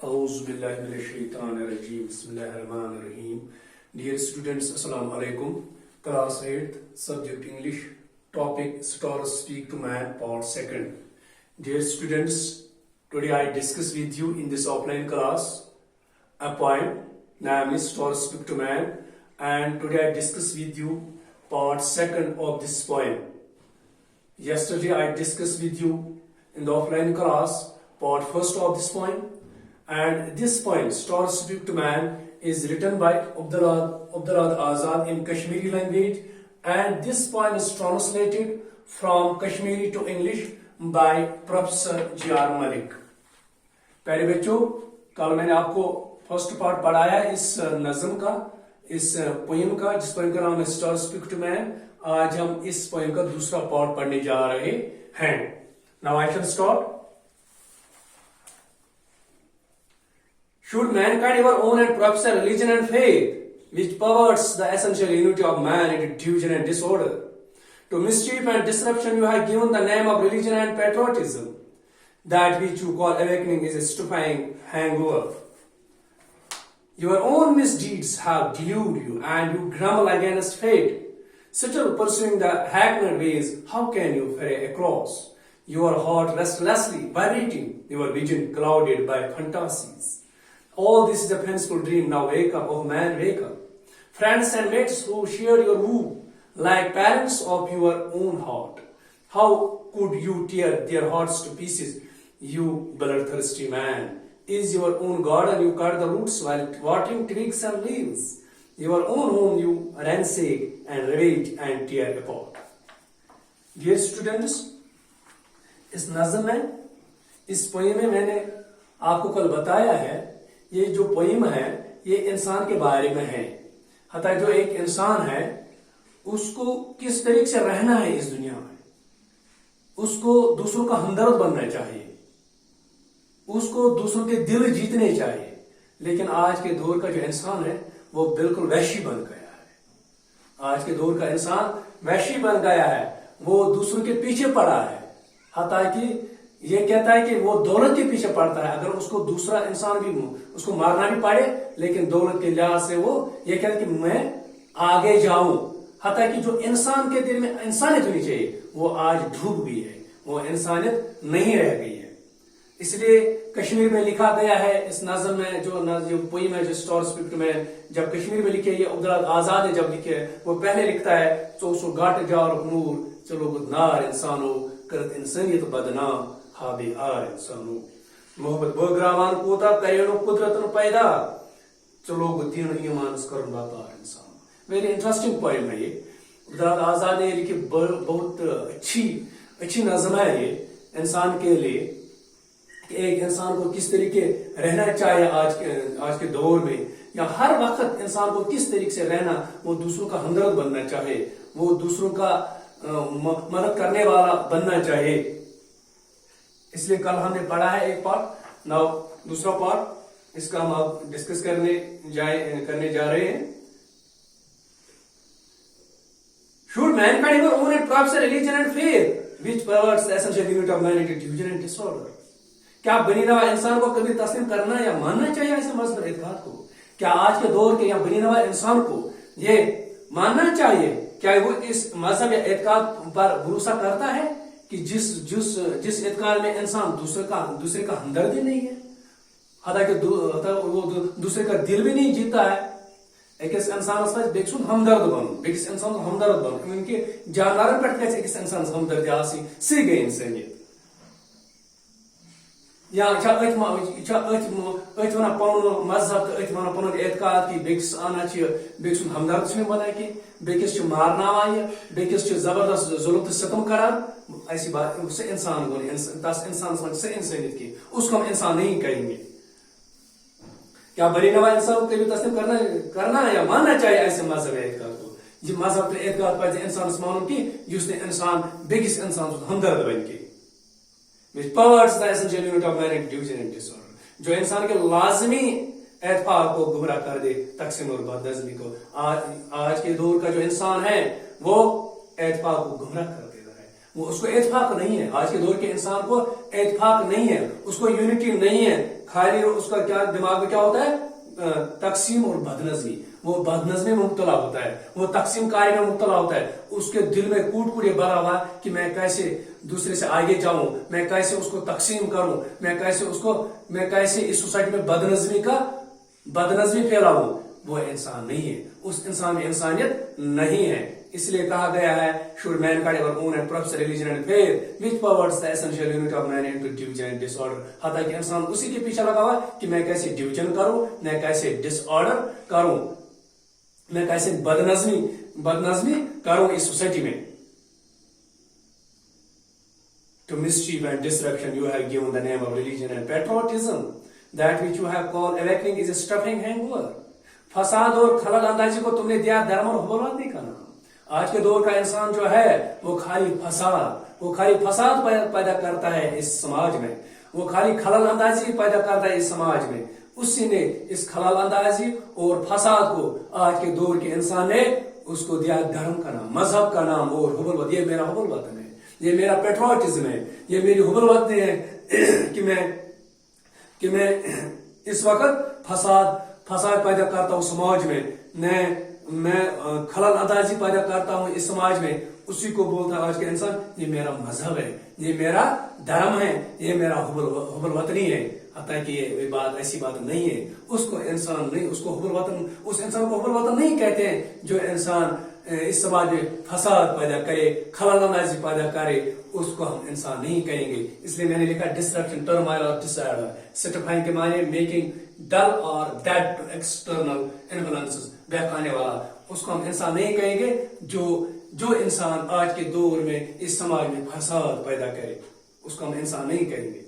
A'udhu billahi minash shaitanir rajim. Bismillahirrahmanirrahim. Dear students, Assalamu alaikum. Class 8th, subject English, topic Stars Speak to Man, part 2nd. Dear students, today I discuss with you in this offline class a poem named Stars Speak to Man, and today I discuss with you part 2nd of this poem. Yesterday I discussed with you in the offline class part 1st of this poem. And this poem, Stars Speak to Man, is written by Abdullah Azad in Kashmiri language, and this poem is translated from Kashmiri to English by Professor G.R. Malik. प्यारे बच्चों, कल मैंने आपको first part पढ़ाया इस नज़म का, इस पोएम का, जिस पोएम का नाम है स्टार स्पीक टू मैन. आज हम इस पोएम का दूसरा पार्ट पढ़ने जा रहे हैं. Now I shell start. Should mankind ever own and profess a religion and faith which perverts the essential unity of man into division and disorder? To mischief and disruption you have given the name of religion and patriotism. That which you call awakening is a stupefying hangover. Your own misdeeds have deluded you, and you grumble against fate. Still pursuing the hackneyed ways, how can you ferry across? Your heart restlessly vibrating, your vision clouded by fantasies. All this is a fanciful dream. Now wake up, oh man, wake up. Friends and mates who share your womb, like parents of your own heart, how could you tear their hearts to pieces, you bloodthirsty man? Is your own garden you cut the roots while watering twigs and leaves? Your own home you ransack and ravage and tear apart. Dear students, इस नज़म में, इस poem में मैंने आपको कल बताया है, ये जो पोएम है ये इंसान के बारे में है. हता जो एक इंसान है उसको किस तरीके से रहना है इस दुनिया में, उसको दूसरों का हमदर्द बनना चाहिए, उसको दूसरों के दिल जीतने चाहिए. लेकिन आज के दौर का जो इंसान है वो बिल्कुल वैशी बन गया है. आज के दौर का इंसान वैशी बन गया है, वो दूसरों के पीछे पड़ा है. हता कि ये कहता है कि वो दौलत के पीछे पड़ता है. अगर उसको दूसरा इंसान भी उसको मारना भी पड़े, लेकिन दौलत के लिहाज से वो ये कहता है कि मैं आगे जाऊं. हता कि जो इंसान के दिल में इंसानियत होनी चाहिए वो आज डूब गई है, वो इंसानियत नहीं रह गई है. इसलिए कश्मीर में लिखा गया है इस नज़म में, जो पोएम है, जो स्टार स्पीक में, जब कश्मीर में लिखे, ये अब्दुल्ला आजाद ने जब लिखे, वो पहले लिखता है तो सो गाट जार नूर चलो नार इंसानो करत इंसानियत बदनाम हाबे आर इंसानो मोहब्बत बग्रावान कोता करेनो कुदरतन पैदा चलो दीन ईमान कर बापार इंसान. वेरी इंटरेस्टिंग पोएम है ये. अब्दुल्ला आजाद ने लिखी, बहुत अच्छी नज़म है ये इंसान के लिए, एक इंसान को किस तरीके रहना चाहिए आज के दौर में, या हर वक्त इंसान को किस तरीके से रहना, वो दूसरों का हमदर्द बनना चाहिए, वो दूसरों का मदद करने वाला बनना चाहिए. इसलिए कल हमने पढ़ा है एक पार्ट. नाउ दूसरा पार्ट, इसका हम अब डिस्कस करने जा रहे हैं. Should mankind ever own and profess a religion and faith which perverts the essential unit of man into division and disorder? क्या बनी नवा इंसान को कभी तस्लीम करना या मानना चाहिए ऐसे मजहब एतकाद को? क्या आज के दौर के या बनी नवा इंसान को ये मानना चाहिए? क्या वो इस मजहब या एतकाद पर भरोसा करता है कि जिस एतकाद में इंसान दूसरे का हमदर्द ही नहीं है, हालांकि वो दूसरे का दिल भी नहीं जीता है. एक इंसान बेक्स हमदर्द बन, बेक्स इंसान हमदर्द बन, उनके जानवर पे एक इंसान हमदर्द आसी सी गई इंसानियत. या वन पन मजहब तो वन पन एतकाद कि बेक्स आना बेक्स हमदर्द बना कि बेकिस मारनावान यह, बेकिस जबरदस्त जुल्म तो सितम करान. ऐसी बात उससे इंसान को दस इंसान से इंसानियत की उसको हम इंसान नहीं कहेंगे. क्या बनी नवा इंसान को कभी तस्लीम करना या मानना चाहिए ऐसे मजहब एतकाद को? ये मजहब एतकाद पे इंसान मानून कि जिसने इंसान बेकिस इंसान हमदर्द बन के, which perverts the essential unit of man into division and disorder. जो इंसान के लाजमी एतफाक को गुमराह कर दे, तकसीम और बदनज़मी को. आज के दौर का जो इंसान है वो एतफाक को गुमराह कर देता है. वो उसको इत्तेफाक नहीं है, आज के दौर के इंसान को इत्तेफाक नहीं है, उसको यूनिटी नहीं है, खाली उसका क्या दिमाग में क्या होता है, तकसीम और बदनजमी, वो बदनजमी में मुब्तला होता है, वो तकसीम कारी में मुब्तला होता है, उसके दिल में कूट कूट ये भरा हुआ कि मैं कैसे दूसरे से आगे जाऊं, मैं कैसे उसको तकसीम करूं, मैं कैसे इस सोसाइटी में बदनजमी फैलाऊं। वो इंसान नहीं है, उस इंसान में इंसानियत नहीं है। इसलिए कहा गया है, should mankind ever own and profess religion and faith which perverts the essential unity of man into division and disorder। हालांकि इंसान उसी के पीछे लगा हुआ कि मैं कैसे डिवीजन करूं, मैं कैसे डिसऑर्डर करूं, मैं कैसे बदनजमी करूं इस सोसाइटी में। To mischief and disruption you have given the name of religion and patriotism, that which you have called awakening is a stuffing hangover। फसाद और खलल अंदाजी को तुमने दिया धर्म और हुबलवादी का नाम। आज के दौर का इंसान जो है वो खाली फसाद पैदा करता है इस समाज में, वो खाली खलल अंदाजी पैदा करता है इस समाज में। उसी ने इस खलल अंदाजी और फसाद को आज के दौर के इंसान ने उसको दिया धर्म का नाम, मजहब का नाम और हुबलवत। ये मेरा हुबलवतन है, ये मेरा पेट्रोटिज्म है, ये मेरी हुबलवत है कि मैं इस वक्त फसाद पैदा करता हूँ समाज में, मैं खलल अंदाजी पैदा करता हूँ इस समाज में। उसी को बोलता है आज के इंसान, ये मेरा मजहब है, ये मेरा धर्म है, ये मेरा हुबल वतनी है। हालांकि ये बात ऐसी बात नहीं है। उसको इंसान नहीं, उसको हुबल वतन, उस इंसान को हुबल वतन नहीं कहते हैं जो इंसान इस समाज में फसाद पैदा करे, खलल अंदाजी पैदा करे, उसको हम इंसान नहीं कहेंगे। इसलिए मैंने लिखा डिस्ट्रक्शन, टर्मोइल और डिसऑर्डर। सेटिफाइंग के माने मेकिंग डल और डेड टू एक्सटर्नल इन्फ्लुएंसेस, बहकाने वाला, उसको हम इंसान नहीं कहेंगे। जो इंसान आज के दौर में इस समाज में फसाद पैदा करे, उसको हम इंसान नहीं कहेंगे।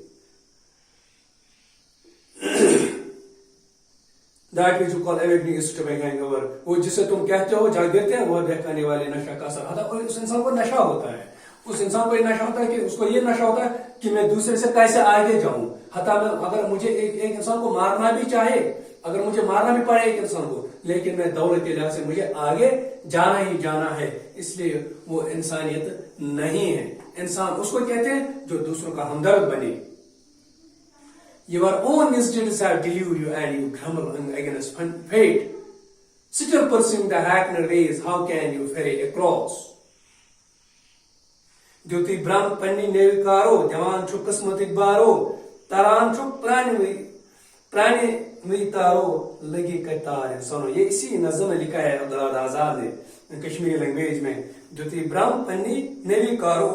That which you call awakening is to hangover, वो जिसे तुम कहते हो जागृति है, वो बहकाने वाले नशा का असर। और उस इंसान को नशा होता है, उस इंसान को ये नशा होता है कि उसको ये नशा होता है कि मैं दूसरे से कैसे आगे जाऊं। अगर मुझे एक इंसान को मारना भी चाहे, अगर मुझे मारना भी पड़े एक इंसान को, लेकिन मैं दौलत के लिहाज से मुझे आगे जाना ही जाना है, इसलिए वो इंसानियत नहीं है। इंसान उसको कहते हैं जो दूसरों का हमदर्द बने। Your own misdeeds have deluded you and you grumble against fate. Still pursuing the hackneyed ways, how can you ferry across? द्युति ब्रह्म पन्नी नेविकारो, जवान छु किस्मतिक बारो, तरान छु प्राणी तारो, लगी कतार सुनो। ये इसी नज़म में लिखा है अब्दुल आजाद ने कश्मीरी लैंग्वेज में। द्युति ब्रह्म पन्नी नेविकारो,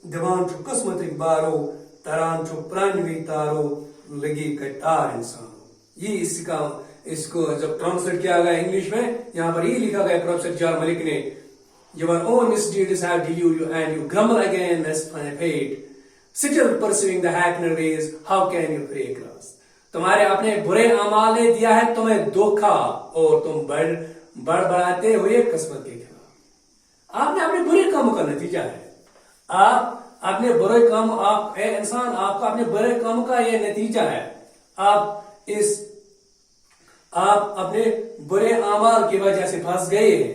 जवान छु किस्मतिक बारो, तरान छु प्राणी तारो, लगी कटार इंसान। ये इसको जब ट्रांसलेट किया गया इंग्लिश में, यहाँ पर ये लिखा गया प्रोफेसर जॉर्ज मलिक ने, Your own misdeeds have deluded you and you grumble against fate. Still pursuing the hackneyed ways, how can you pray across? तुम्हारे अपने बुरे अमाल ने दिया है तुम्हें धोखा और तुम बढ़ाते हुए किस्मत के खिलाफ। आपने अपने बुरे कामों का नतीजा है, आप अपने बुरे काम, आप इंसान, आपका अपने बुरे काम का ये नतीजा है। आप अपने बुरे अमाल की वजह से फंस गए हैं,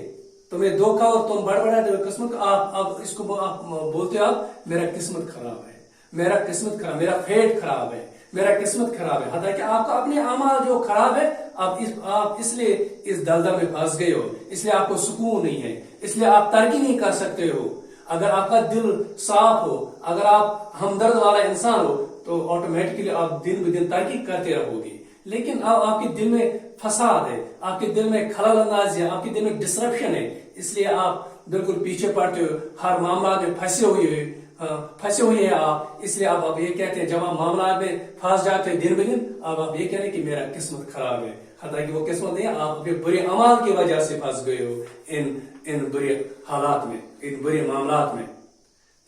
तुम्हें धोखा और तुम बढ़ाते हुए किस्मत। आप इसको आप बोलते हो, आप मेरा किस्मत खराब है, मेरा किस्मत खराब, मेरा फेट खराब है, मेरा किस्मत खराब है। हालांकि आपका अपने अमाल जो खराब है, आप इसलिए इस दलदल में फंस गए हो, इसलिए आपको सुकून नहीं है, इसलिए आप तरक्की नहीं कर सकते हो। अगर आपका दिल साफ हो, अगर आप हमदर्द वाला इंसान हो, तो ऑटोमेटिकली आप दिन ब दिन तरक्की करते रहोगे। लेकिन अब आपके दिल में फसाद है, आपके दिल में खलल अंदाजी है, आपके दिल में डिसरप्शन है, इसलिए आप बिल्कुल पीछे पड़ते हो, हर मामला में फंसे हुए हैं आप। इसलिए आप ये कहते हैं, जब आप मामला में फंस जाते हैं दिन ब दिन, अब आप ये कह रहे हैं कि मेरा किस्मत खराब है। हालांकि वो किस्मत नहीं है, आप अपने बुरे अमाल की वजह से फंस गए हो इन बुरे हालात में, इन बुरे मामलात में।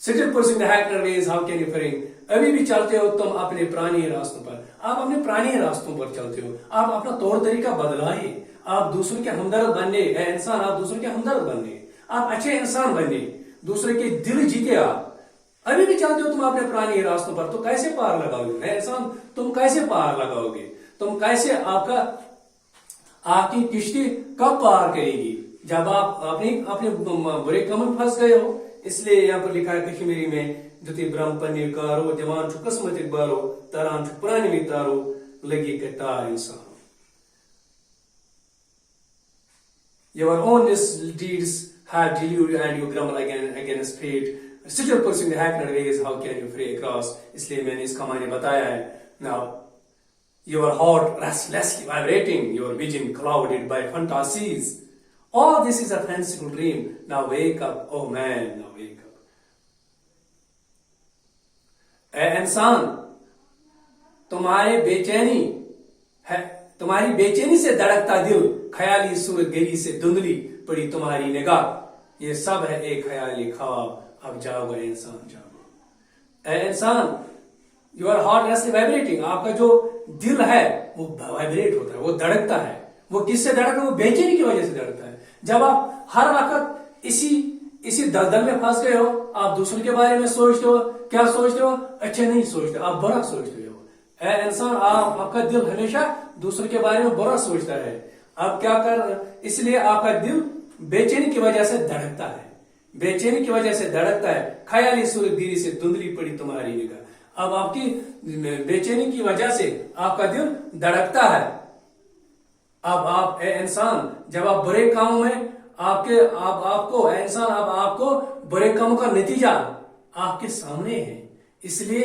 Still pursuing the hackneyed ways, how can you ferry? अभी भी चलते हो तुम अपने पुराने रास्तों पर, आप अपने पुराने रास्तों पर चलते हो। आप अपना तौर तरीका बदलाए, आप दूसरों के हमदर्द बनने, इंसान आप दूसरों के हमदर्द बनने, आप अच्छे इंसान बनने, दूसरे के दिल जीते। आप अभी भी चलते हो तुम अपने पुराने रास्तों पर, तो कैसे पार लगाओगे इंसान? तुम कैसे पार लगाओगे? तुम कैसे आपकी किश्ती कब पार करेगी? जब आप अपने बुरे काम में फंस गए हो, اس لیے یہاں پر لکھا ہے کشمیری میں جتی برہم پنی کارو جوان چھ قسمت بارو تران چھ پرانی میں تارو لگی کہ تار انسان. Your own deeds have deluded you and you grumble against fate. Still pursuing the hackneyed ways, how can you fray across? اس لیے میں نے اس کا معنی بتایا ہے. Now, your heart restlessly vibrating, your vision clouded by fantasies. All this is a fanciful dream. Now wake up, oh man, now wake up. اے انسان، تمہاری بے چینی سے دھڑکتا دل، خیالی صورت گری سے دھندلی پڑی تمہاری نگاہ، یہ سب ہے ایک خیالی خواب. اب جاگو اے انسان، جاگو اے انسان. یور ہارٹ ریسٹلی وائبریٹنگ، آپ کا جو دل ہے وہ وائبریٹ ہوتا ہے، وہ دھڑکتا ہے. وہ کس سے دھڑکتا ہے؟ وہ بے چینی کی وجہ سے دھڑکتا ہے. جب آپ ہر وقت اسی دلدل میں پھنس گئے ہو، آپ دوسروں کے بارے میں سوچتے ہو، کیا سوچتے ہو؟ اچھا نہیں سوچتے، آپ برا سوچتے ہو. اے انسان، آپ کا دل ہمیشہ دوسروں کے بارے میں برا سوچتا ہے. اب کیا اس لیے آپ کا دل بے چینی کی وجہ سے دھڑکتا ہے، بے چینی کی وجہ سے دھڑکتا ہے. خیالی صورت گری سے دھندلی پڑی تمہاری نگاہ. اب آپ کی بے چینی کی وجہ سے آپ کا دل دھڑکتا ہے. اب آپ اے انسان، جب آپ برے کاموں میں آپ کو برے کاموں کا نتیجہ آپ کے سامنے ہے. اس لیے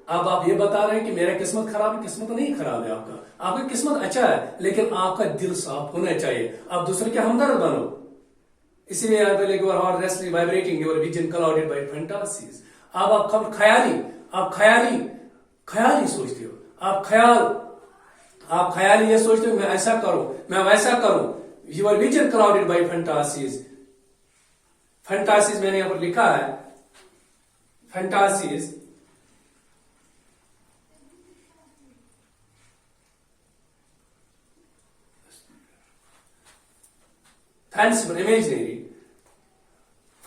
اب آپ یہ بتا رہے ہیں کہ میرا قسمت خراب ہے. قسمت نہیں خراب ہے آپ کا قسمت اچھا ہے، لیکن آپ کا دل صاف ہونا چاہیے. آپ دوسرے کے ہمدرد بنو. اسی لیے your heart restlessly vibrating, your vision clouded by fantasies. آپ خیالی سوچتے ہو. آپ خیالی یہ سوچتے ہو میں ایسا کروں، میں ویسا کروں. Your vision clouded by fantasies. Fantasies میں نے یہاں پر لکھا ہے، فینٹاسیز فینسیبل، امیجنری.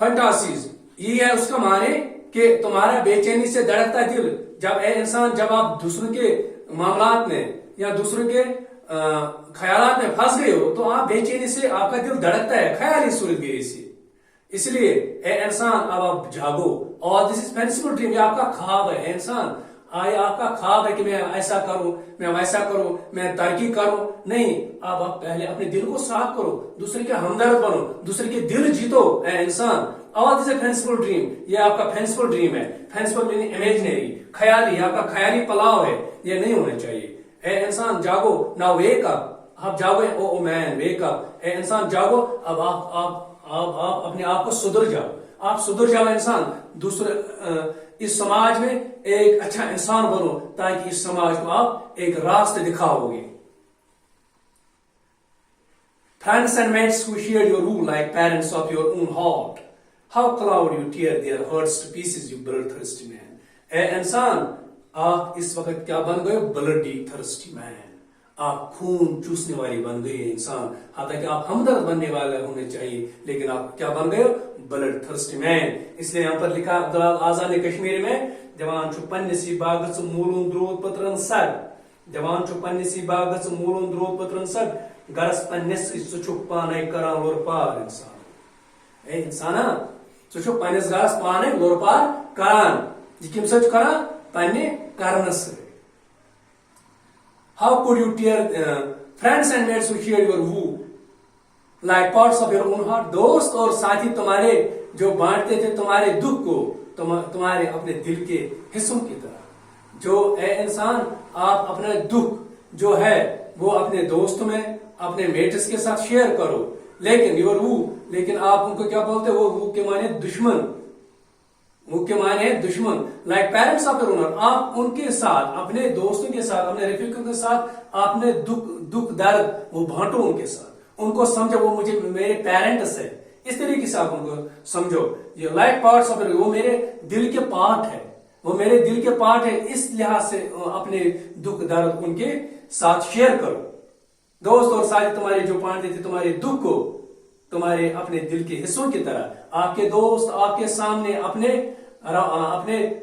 فینٹاسیز یہ ہے اس کا معنی کہ تمہارا بے چینی سے دھڑکتا دل. جب آپ دوسروں کے معاملات میں یا دوسروں کے خیالات میں پھنس گئے ہو تو آپ بے چینی سے آپ کا دل دھڑکتا ہے، خیالی صورت گری سے. اس لیے اے انسان، اب آپ جاگو. اور دس از فینسیبل ڈریم، یہ آپ کا خواب ہے. اے انسان، آپ کا خواب ہے کہ میں ایسا کروں، میں ویسا کروں، میں ترقی کروں. نہیں، اب آپ پہلے اپنے دل کو صاف کرو، دوسرے کے ہمدرد بنو، دوسرے کے دل جیتو. اے انسان، اور دس از فینسیبل ڈریم، یہ آپ کا فینسیبل ڈریم ہے. فینسیبل میننگ امیجنری، خیالی، آپ کا خیالی پلاؤ ہے. یہ نہیں ہونا چاہیے. اے انسان جاگو، ناؤ ویک اپ. آپ جاگو، او مین ویک اپ. اے انسان جاگو، اب آپ اپنے آپ کو سدھر جاؤ. آپ سدھر جاؤ انسان. دوسرے اس سماج میں ایک اچھا انسان بنو تاکہ اس سماج کو آپ ایک راستہ دکھاؤ گے. Friends and mates who shared your rule like parents of your own heart, how cloud you tear their hearts to pieces, you blood thirsty man. اے انسان، آپ اس وقت کیا بن گئے؟ بلڈی تھرسٹی مین. آپ خون چوسنے والی بن گئے انسان. حالانکہ آپ ہمدرد بننے والے ہونے چاہیے، لیکن آپ کیا بن گئے؟ بلڈ تھرسٹی مین. اس لیے یہاں پر لکھا آزاد کشمیر میں، جوان چھو پنسی باغ مولون درود پترن سر. جوان چھو پنسی باغ مولون درود پترن سر، گرس پنس ثو پانے کران لور پار. انسان، اے انسانا، ثو پنس گرس پانے لور پار کران. یہ کم سچ کران؟ پنہ کرنس. How could you tear friends and mates who share your woo like parts of your own heart? دوست اور ساتھی تمہارے جو بانٹتے تھے تمہارے دکھ کو تمہارے اپنے دل کے حصوں کی طرح. جو اے انسان، آپ اپنا دکھ جو ہے وہ اپنے دوست میں، اپنے میٹس کے ساتھ شیئر کرو. لیکن یور وو، لیکن آپ ان کو کیا بولتے؟ وہ وو کے معنی دشمن. وہ کے معنی ہے دشمن. Like parents of your owner, آپ ان کے ساتھ، اپنے دوستوں کے ساتھ، اپنے رفیقوں کے ساتھ اپنے دکھ درد وہ بانٹو ان کے ساتھ. ان کو سمجھو وہ مجھے میرے پیرنٹس ہے. اس طریقے سے آپ ان کو سمجھو. یہ لائک پارٹس آف یور، وہ میرے دل کے پارٹ ہے، وہ میرے دل کے پارٹ ہے. اس لحاظ سے اپنے دکھ درد ان کے ساتھ شیئر کرو. دوست اور ساتھی تمہارے جو بانٹتے تھے تمہارے دکھ کو تمہارے اپنے دل کے حصوں کی طرح. آپ کے دوست آپ کے سامنے اپنے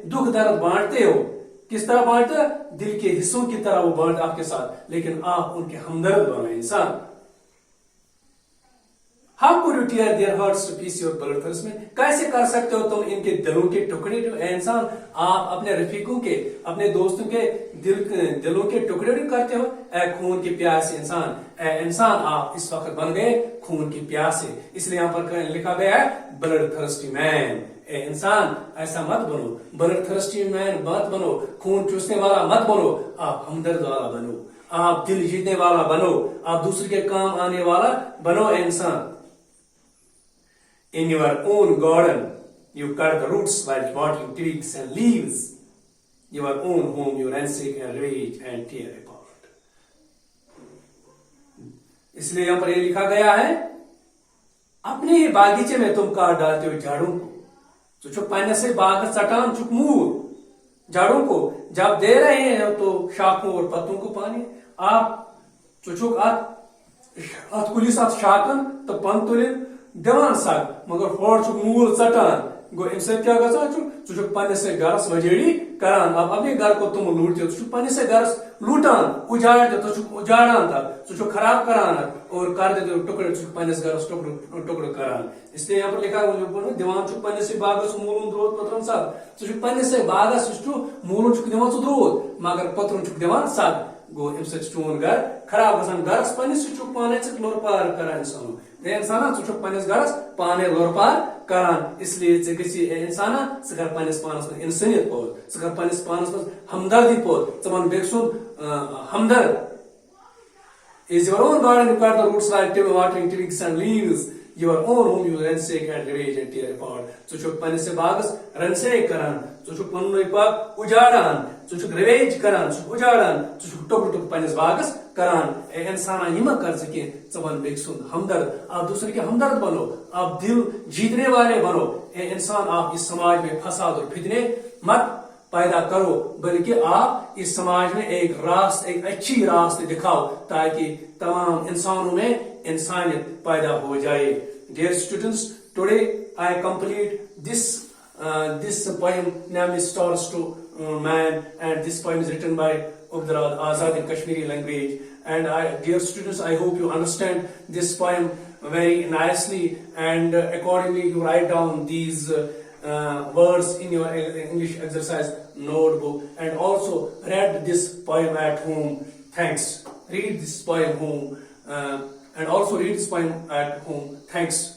دکھ درد بانٹتے ہو. کس طرح بانٹتے؟ دل کے حصوں کی طرح وہ بانٹ آپ کے ساتھ، لیکن آپ ان کے ہمدرد بنو. انسان، How could you tear their hearts to pieces your brothers में? कैसे कर सकते हो तुम इनके दिलों के टुकड़े जो इंसान आप अपने रफीकों के अपने दोस्तों के दिलों के टुकड़े करते हो ए खून के प्यासे इंसान आप इस वक्त बन गए खून की प्यासे इसलिए यहाँ पर लिखा गया है ब्लड थर्स्टी मैन इंसान ऐसा मत बनो ब्लड थर्स्टी मैन मत बनो खून चूसने वाला मत बनो आप हमदर्द वाला बनो आप दिल जीतने वाला बनो आप दूसरे के काम आने वाला बनो इंसान In your own garden, you cut the roots while watering twigs and leaves. Your own home, you ransack and rage and tear apart. इसलिए यहाँ पर ये लिखा गया है अपने ही बागीचे में तुम काट डालते हो झाड़ों को चुप पाने से बाग चटान चुप मूर झाड़ों को जब दे रहे हैं तो शाखों और पत्तों को पानी आप चुचुक अत कुलिस अत शाकन तो पन तुलिन दिवान सग मगर होड़ चुक मूल चटान गो अम सत क्या गसान चुक पन्नस गरस वजेड़ी करान अब अपने घर को तुम लूटते हो पन्नस गरस लूटान उजाड़ते तो उजाड़ान तक खराब करान और कर देते टुकड़े पन्नस गरस टुकड़े करान इसलिए यहाँ पर लिखा दिवान चुक पन्नस बागस मूल द्रोद पत्रन सग पन्नस बागस मूल दिवान द्रोद मगर पत्रन दिवान सग गो अम सोन घर खराब गसान गरस पन्नस पाने लोर पार करान इंसान इंसाना पन्नस गरस पाने लोर पार करान इसलिए गि इंसाना सह कर पन्नस पानस में इंसानियत पौध सह कर पन्नस पानस में हमदर्दी पौध वन बेक हमदर्द is your own garden you cut the roots like watering twigs and leaves your own home you ransack and ravage and tear apart पन्नस बागस ransack करान पन्न पाक उजाड़ान रिवेज करान उजाड़ान टुक टुक पन्नस बागस करान इंसाना यह कर कह वन बेक हमदर्द आप दूसरे के हमदर्द बनो आप दिल जीतने वाले बनो इंसान आप इस समाज में फसाद और फितने मत पैदा करो बल्कि आप इस समाज में एक अच्छी रास्ते दिखाओ ताकि तमाम इंसानों में इंसानियत पैदा हो जाए Dear students, today I complete this poem named Stars to Man, and this poem is written by Abdurrahman Azad in Kashmiri language. And dear students, I hope you understand this poem very nicely, and accordingly you write down these words in your English exercise notebook, and also read this poem at home. Thanks. Read this poem home, and also read this poem at home. Thanks.